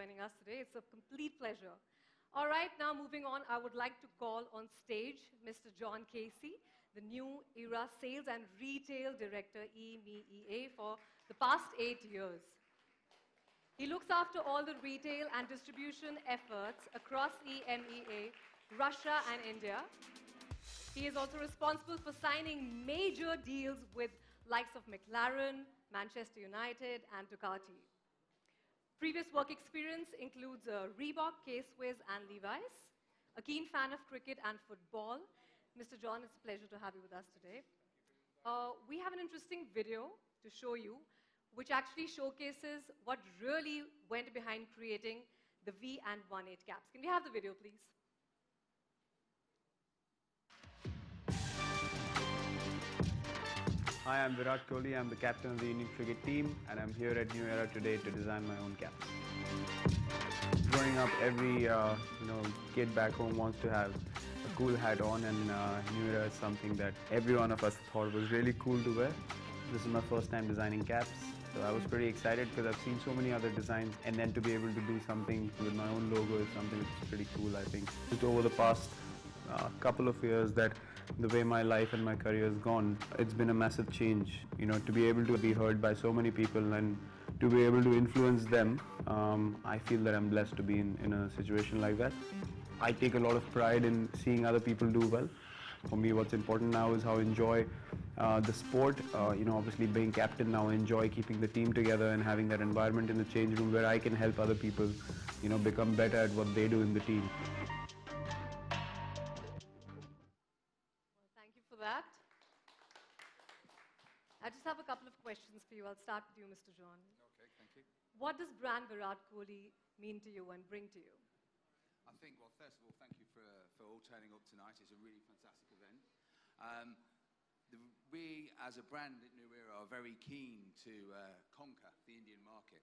joining us today. It's a complete pleasure. All right, now moving on, I would like to call on stage Mr. John Casey, the New Era Sales and Retail Director, EMEA, for the past 8 years. He looks after all the retail and distribution efforts across EMEA, Russia and India. He is also responsible for signing major deals with likes of McLaren, Manchester United and Ducati. Previous work experience includes Reebok, K-Swiss and Levi's. A keen fan of cricket and football. Mr. John, it's a pleasure to have you with us today. We have an interesting video to show you, which actually showcases what really went behind creating the V and 1/8 caps. Can we have the video, please? Hi, I'm Virat Kohli. I'm the captain of the Indian cricket team, and I'm here at New Era today to design my own caps. Growing up, every kid back home wants to have a cool hat on, and New Era is something that every one of us thought was really cool to wear. This is my first time designing caps, so I was pretty excited because I've seen so many other designs, and then to be able to do something with my own logo is something that's pretty cool, I think. Just over the past couple of years, that the way my life and my career has gone, it's been a massive change. You know, to be able to be heard by so many people and to be able to influence them, I feel that I'm blessed to be in a situation like that. I take a lot of pride in seeing other people do well. For me, what's important now is how I enjoy the sport. Obviously being captain now, I enjoy keeping the team together and having that environment in the change room where I can help other people, become better at what they do in the team. That. I just have a couple of questions for you. I'll start with you, Mr. John. Okay, thank you. What does brand Virat Kohli mean to you and bring to you? I think, well, first of all, thank you for all turning up tonight. It's a really fantastic event. We, as a brand at New Era, are very keen to conquer the Indian market.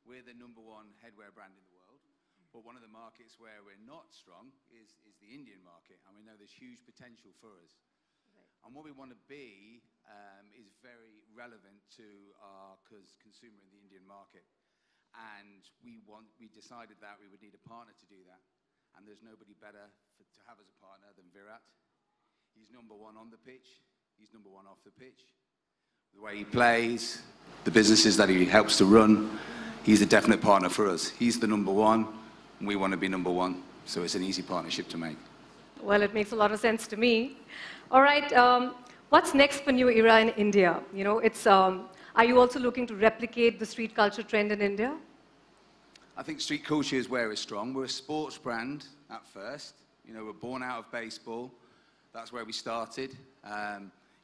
We're the #1 headwear brand in the world. But one of the markets where we're not strong is the Indian market, and we know there's huge potential for us. And what we want to be is very relevant to our consumer in the Indian market. And we decided that we would need a partner to do that. And there's nobody better to have as a partner than Virat. He's #1 on the pitch. He's #1 off the pitch. The way he plays, the businesses that he helps to run, he's a definite partner for us. He's the #1, and we want to be #1. So it's an easy partnership to make. Well, it makes a lot of sense to me. All right, what's next for New Era in India? Are you also looking to replicate the street culture trend in India? I think street culture is where we're strong. We're a sports brand at first. We're born out of baseball. That's where we started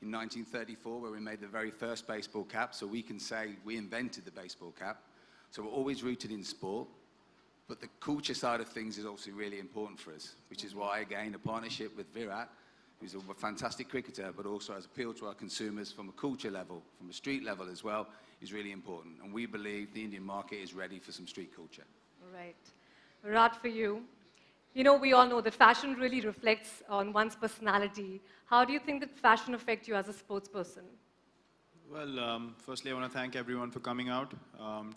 in 1934, where we made the very first baseball cap. So we can say we invented the baseball cap. So we're always rooted in sport. But the culture side of things is also really important for us, which is why, again, a partnership with Virat, who's a fantastic cricketer, but also has appealed to our consumers from a culture level, from a street level as well, is really important. And we believe the Indian market is ready for some street culture. All right. Virat, for you, we all know that fashion really reflects on one's personality. How do you think that fashion affects you as a sports person? Well, firstly, I want to thank everyone for coming out.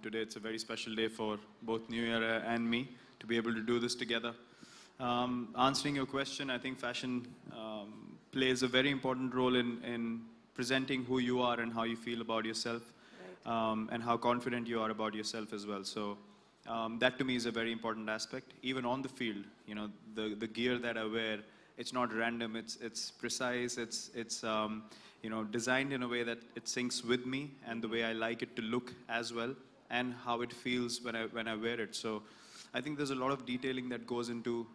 Today, it's a very special day for both New Era and me to be able to do this together. Answering your question, I think fashion plays a very important role in presenting who you are and how you feel about yourself, right. And how confident you are about yourself as well. So that to me is a very important aspect. Even on the field, the gear that I wear, it's not random. It's precise. It's designed in a way that it syncs with me and the way I like it to look as well, and how it feels when I wear it. So I think there's a lot of detailing that goes into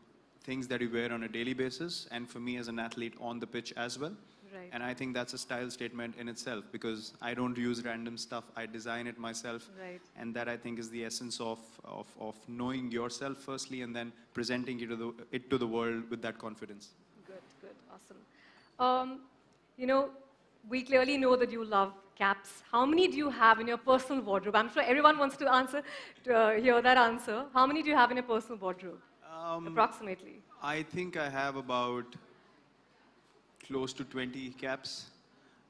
things that you wear on a daily basis, and for me as an athlete on the pitch as well. Right. And I think that's a style statement in itself, because I don't use random stuff. I design it myself. Right. And that, I think, is the essence of knowing yourself firstly, and then presenting it to the world with that confidence. Good, awesome. We clearly know that you love caps. How many do you have in your personal wardrobe? I'm sure everyone wants to hear that answer. How many do you have in your personal wardrobe, approximately? I think I have about close to 20 caps.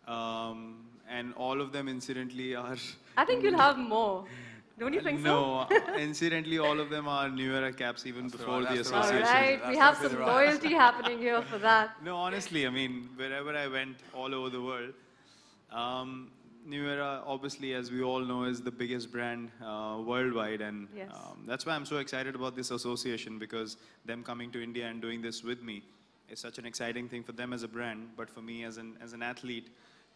And all of them, incidentally, are... I think you'll have more. Don't you think so? No, incidentally, all of them are New Era caps even before the that's the right All association. right, we That's have definitely some the right answer. loyalty happening here for that. No, honestly, I mean, wherever I went all over the world, New Era, obviously, as we all know, is the biggest brand worldwide. And Yes. that's why I'm so excited about this association, because them coming to India and doing this with me is such an exciting thing for them as a brand, but for me as an athlete,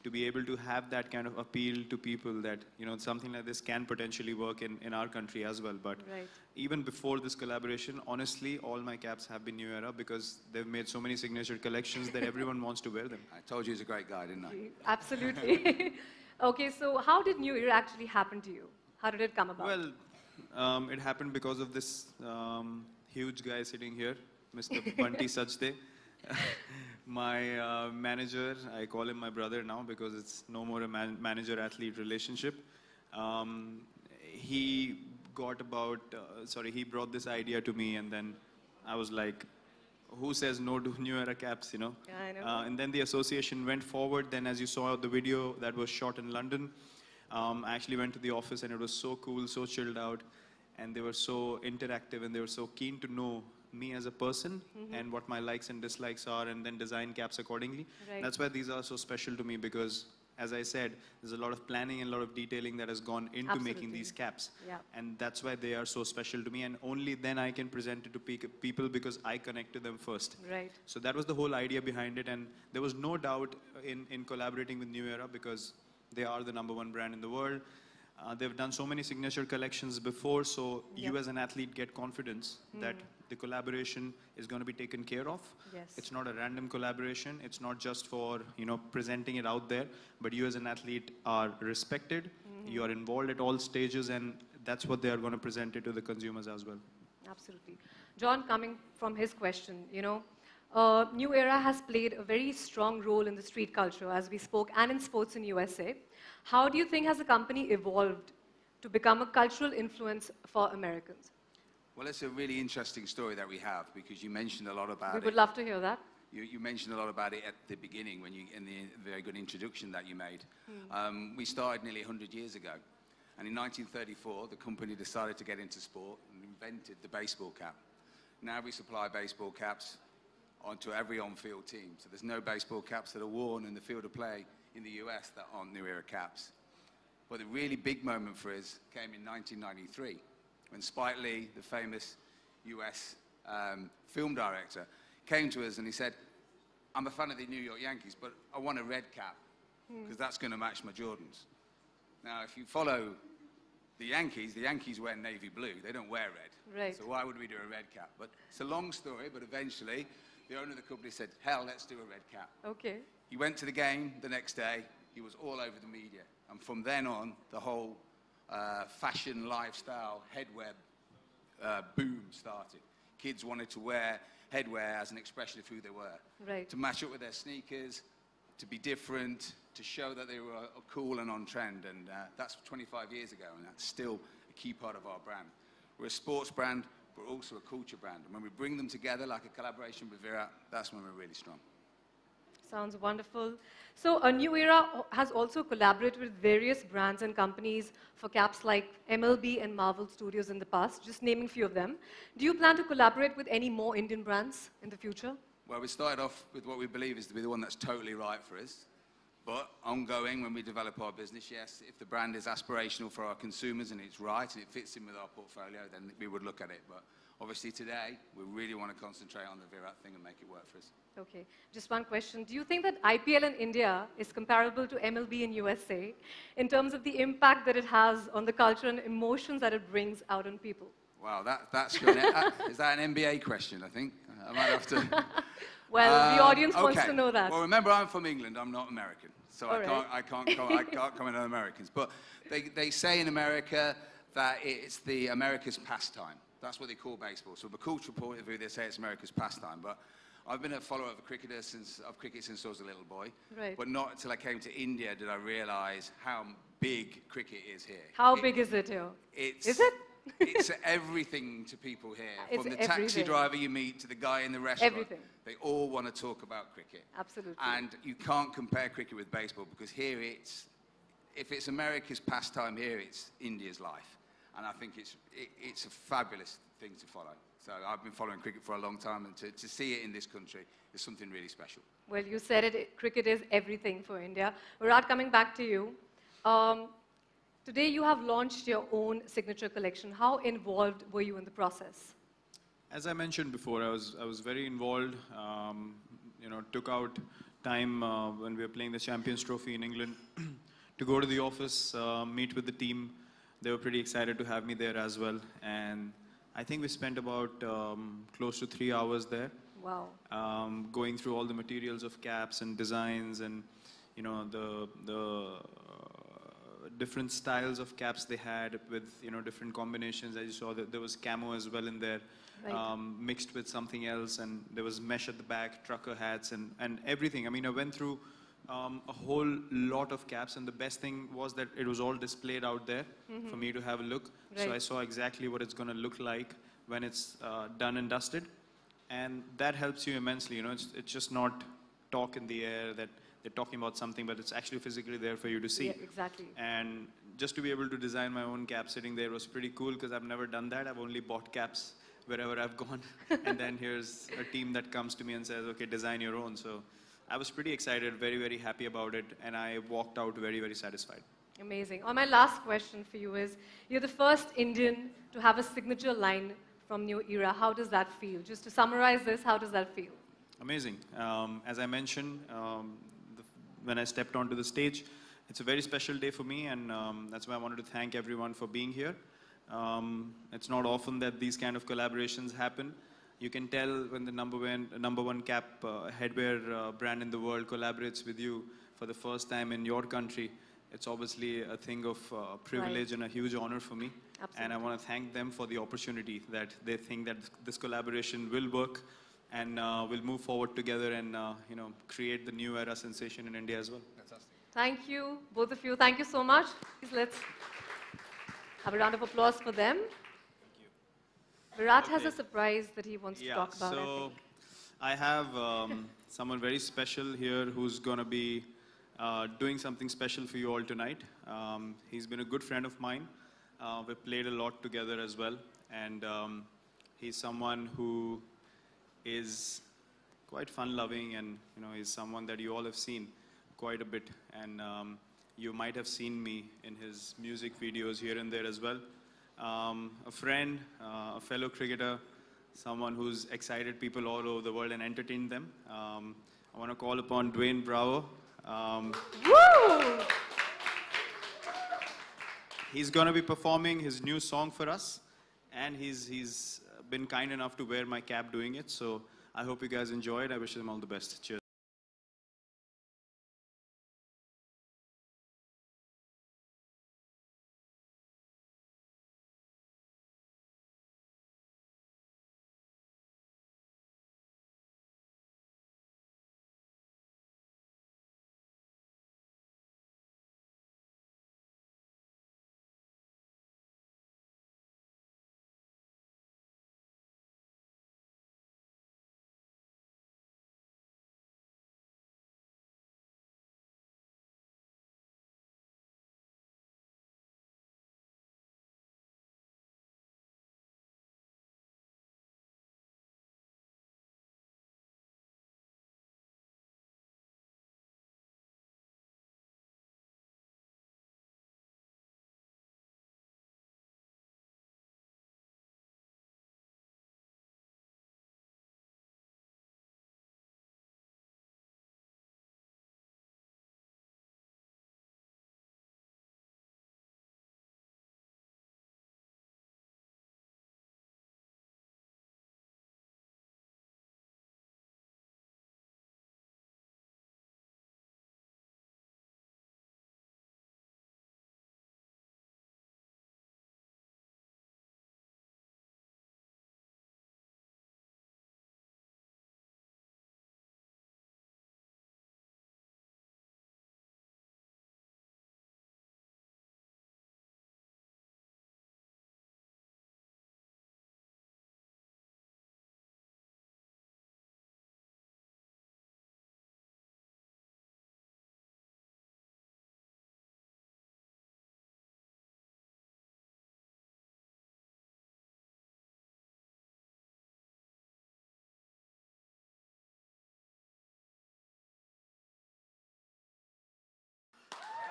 to be able to have that kind of appeal to people that, you know, something like this can potentially work in our country as well. But Right. even before this collaboration, honestly, all my caps have been New Era because they've made so many signature collections that everyone wants to wear them. I told you he's a great guy, didn't I? Absolutely. Okay, so how did New Era actually happen to you? How did it come about? Well, it happened because of this huge guy sitting here, Mr. Bunty Sajde. My manager, I call him my brother now because it's no more a manager-athlete relationship. He he brought this idea to me, and then I was like, who says no to New Era caps, you know? Yeah, I know. And then the association went forward. Then, as you saw the video that was shot in London, I actually went to the office, and it was so cool, so chilled out, and they were so interactive, and they were so keen to know me as a person and what my likes and dislikes are, and then design caps accordingly. Right. That's why these are so special to me, because, as I said, there's a lot of planning and a lot of detailing that has gone into making Absolutely. these caps. Yeah. And that's why they are so special to me, and only then I can present it to people because I connect to them first. Right. So that was the whole idea behind it, and there was no doubt in collaborating with New Era because they are the #1 brand in the world. They've done so many signature collections before, so you Yep. as an athlete get confidence that the collaboration is going to be taken care of. Yes. It's not a random collaboration. It's not just for, you know, presenting it out there, but you as an athlete are respected. You are involved at all stages, and that's what they are going to present it to the consumers as well. Absolutely. John, coming from his question, you know, New Era has played a very strong role in the street culture, as we spoke, and in sports in USA. How do you think has the company evolved to become a cultural influence for Americans? Well, it's a really interesting story that we have because you mentioned a lot about We it. would love to hear that. You mentioned a lot about it at the beginning in the very good introduction that you made. We started nearly 100 years ago. And in 1934, the company decided to get into sport and invented the baseball cap. Now we supply baseball caps onto every on-field team. So there's no baseball caps that are worn in the field of play in the US that aren't New Era caps. But the really big moment for us came in 1993 when Spike Lee, the famous US film director, came to us and he said, I'm a fan of the New York Yankees, but I want a red cap because that's going to match my Jordans. Now, if you follow the Yankees wear navy blue. They don't wear red. Right. So why would we do a red cap? But it's a long story, but eventually the owner of the company said, hell, let's do a red cap. Okay. He went to the game the next day. He was all over the media. And from then on, the whole fashion, lifestyle, headwear boom started. Kids wanted to wear headwear as an expression of who they were. Right. To match up with their sneakers, to be different, to show that they were cool and on trend. And that's 25 years ago, and that's still a key part of our brand. We're a sports brand, but also a culture brand. And when we bring them together, like a collaboration with Virat, that's when we're really strong. Sounds wonderful. So a New Era has also collaborated with various brands and companies for caps like MLB and Marvel Studios in the past, just naming a few of them. Do you plan to collaborate with any more Indian brands in the future? Well, we started off with what we believe is to be the one that's totally right for us. But ongoing, when we develop our business, yes, if the brand is aspirational for our consumers and it's right and it fits in with our portfolio, then we would look at it. But obviously today, we really want to concentrate on the Virat thing and make it work for us. Okay, just one question. Do you think that IPL in India is comparable to MLB in USA in terms of the impact that it has on the culture and emotions that it brings out on people? Wow, that's good. Is that an NBA question, I think? I might have to... Well, the audience wants okay. to know that. Well, remember, I'm from England. I'm not American. So I can't comment on Americans. But they say in America that it's the America's pastime. That's what they call baseball. So from a cultural point of view, they say it's America's pastime. But I've been a follower of cricket since I was a little boy. Right. But not until I came to India did I realize how big cricket is here. How big is it here? Is it? It's everything to people here. It's From the taxi everything. driver you meet to the guy in the restaurant. Everything. They all want to talk about cricket. Absolutely. And you can't compare cricket with baseball because here if it's America's pastime here, it's India's life. And I think it's a fabulous thing to follow. So I've been following cricket for a long time, and to see it in this country is something really special. Well, you said it, cricket is everything for India. Virat, coming back to you. Today you have launched your own signature collection. How involved were you in the process? As I mentioned before, I was very involved. Took out time when we were playing the Champions Trophy in England to go to the office, meet with the team. They were pretty excited to have me there as well. And I think we spent about close to 3 hours there. Wow. Going through all the materials of caps and designs and, the different styles of caps they had with, different combinations. I just saw that there was camo as well in there, right. Mixed with something else. And there was mesh at the back, trucker hats and everything. I mean, I went through a whole lot of caps, and the best thing was that it was all displayed out there for me to have a look. Right. So I saw exactly what it's going to look like when it's done and dusted. And that helps you immensely. It's just not talk in the air that they're talking about something, but it's actually physically there for you to see. Yeah, exactly. And just to be able to design my own cap sitting there was pretty cool, because I've never done that. I've only bought caps wherever I've gone. And then here's a team that comes to me and says, okay, design your own. So I was pretty excited, very, very happy about it. And I walked out very, very satisfied. Amazing. My last question for you is, you're the first Indian to have a signature line from New Era. How does that feel? Just to summarize this, how does that feel? Amazing. As I mentioned, when I stepped onto the stage, it's a very special day for me, and that's why I wanted to thank everyone for being here. It's not often that these kind of collaborations happen. You can tell when the number one cap headwear brand in the world collaborates with you for the first time in your country. It's obviously a thing of privilege, right, and a huge honor for me. Absolutely. And I want to thank them for the opportunity that they think that this collaboration will work and we'll move forward together and create the new era sensation in India as well. Fantastic. Thank you, both of you. Thank you so much. Please let's have a round of applause for them. Thank you. Virat has a surprise that he wants to talk about, so I think. I have someone very special here who's going to be doing something special for you all tonight. He's been a good friend of mine. We've played a lot together as well. And he's someone who is quite fun-loving, and he's someone that you all have seen quite a bit. And you might have seen me in his music videos here and there as well. A friend, a fellow cricketer, someone who's excited people all over the world and entertained them. I want to call upon Dwayne Bravo. Woo! He's going to be performing his new song for us, and he's been kind enough to wear my cap doing it. So I hope you guys enjoy it. I wish him all the best. Cheers.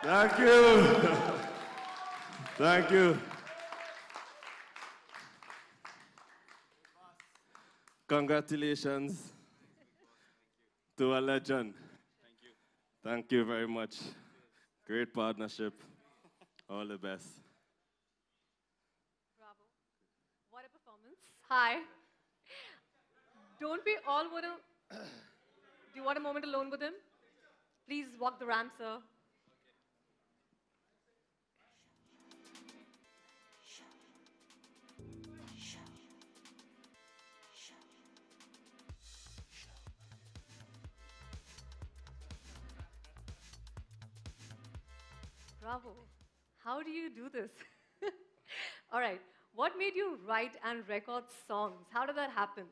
Thank you. Thank you. Congratulations to a legend. Thank you. Thank you very much. Great partnership. All the best. Bravo. What a performance. Hi. Don't we all want to... Do you want a moment alone with him? Please walk the ramp, sir. Bravo. How do you do this? All right. What made you write and record songs? How did that happen?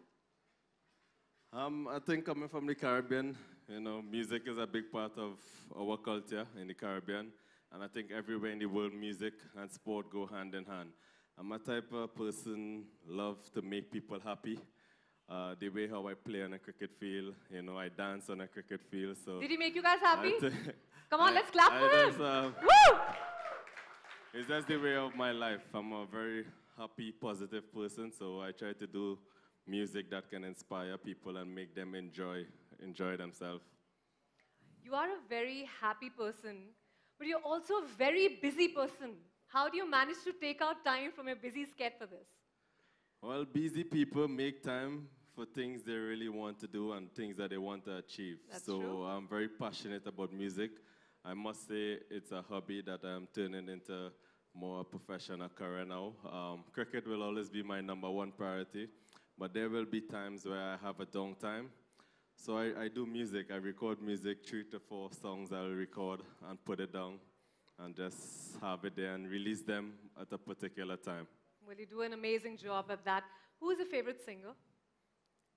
I think coming from the Caribbean, you know, music is a big part of our culture in the Caribbean. And I think everywhere in the world, music and sport go hand in hand. I'm a type of person, love to make people happy. The way how I play on a cricket field, you know, I dance on a cricket field. So Did he make you guys happy? I Come on, let's clap for him. Woo! Woo! It's just the way of my life. I'm a very happy, positive person, so I try to do music that can inspire people and make them enjoy themselves. You are a very happy person, but you're also a very busy person. How do you manage to take out time from your busy schedule for this? Well, busy people make time for things they really want to do and things that they want to achieve. That's so true. I'm very passionate about music. I must say it's a hobby that I'm turning into more professional career now. Cricket will always be my #1 priority, but there will be times where I have a downtime. So I do music. I record music, 3 to 4 songs I'll record and put it down and just have it there and release them at a particular time. Well, you do an amazing job at that. Who is your favorite singer?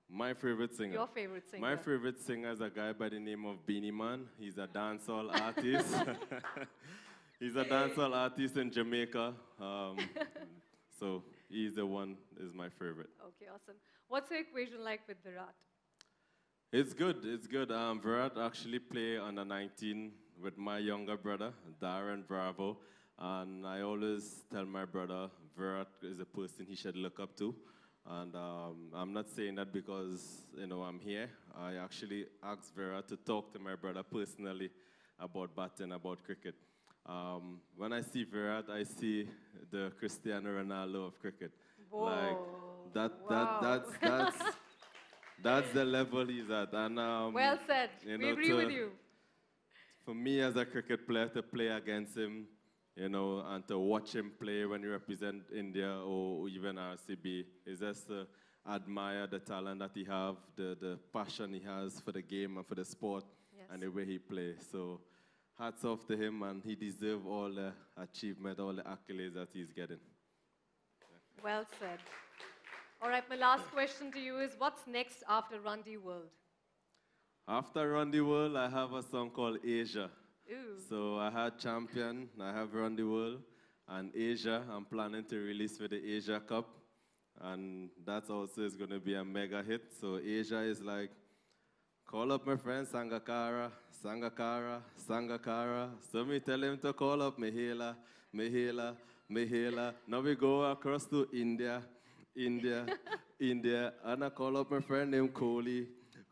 My favorite singer. Your favorite singer. My favorite singer is a guy by the name of Beanie Man. He's a dancehall artist. He's a dancehall artist in Jamaica. So he's the one is my favorite. Okay, awesome. What's your equation like with Virat? It's good, it's good. Virat actually play under 19 with my younger brother, Darren Bravo. And I always tell my brother, Virat is a person he should look up to. And I'm not saying that because, you know, I'm here. I actually asked Virat to talk to my brother personally about batting, about cricket. When I see Virat, I see the Cristiano Ronaldo of cricket. Whoa. Like Wow. that's the level he's at. And Well said. you We know, agree with you. for me as a cricket player to play against him, you know, and to watch him play when he represent India or even RCB, is just to admire the talent that he have, the passion he has for the game and for the sport, Yes. and the way he plays. So hats off to him, and he deserves all the achievement, all the accolades that he's getting. Well said. All right, my last question to you is, what's next after Run the World? After Run the World, I have a song called Asia. Ooh. So I had Champion, I have Run the World, and Asia, I'm planning to release for the Asia Cup. And that also is going to be a mega hit. So Asia is like, call up my friend Sangakkara, Sangakkara, Sangakkara. So me tell him to call up Mihela, Mihela, Mihela. Now we go across to India, India, India. And I call up my friend named Kohli.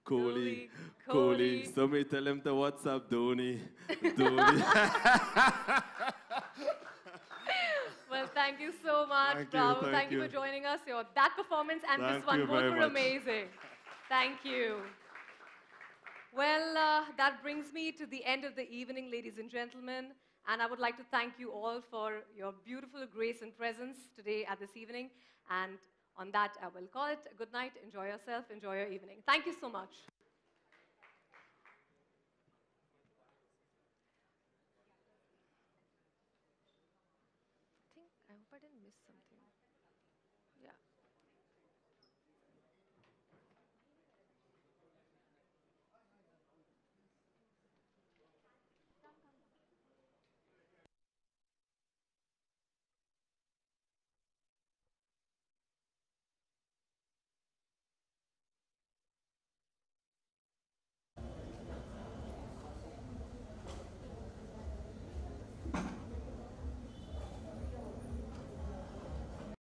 Kohli, Kohli. So me tell him to WhatsApp Dhoni, Dhoni. Well, thank you so much, Thank you, Bravo. thank Thank you you. for joining us. That performance and Thank this one you both very were much. amazing. Thank you. Well, that brings me to the end of the evening, ladies and gentlemen. And I would like to thank you all for your beautiful grace and presence today at this evening. And on that, I will call it a good night. Enjoy yourself. Enjoy your evening. Thank you so much.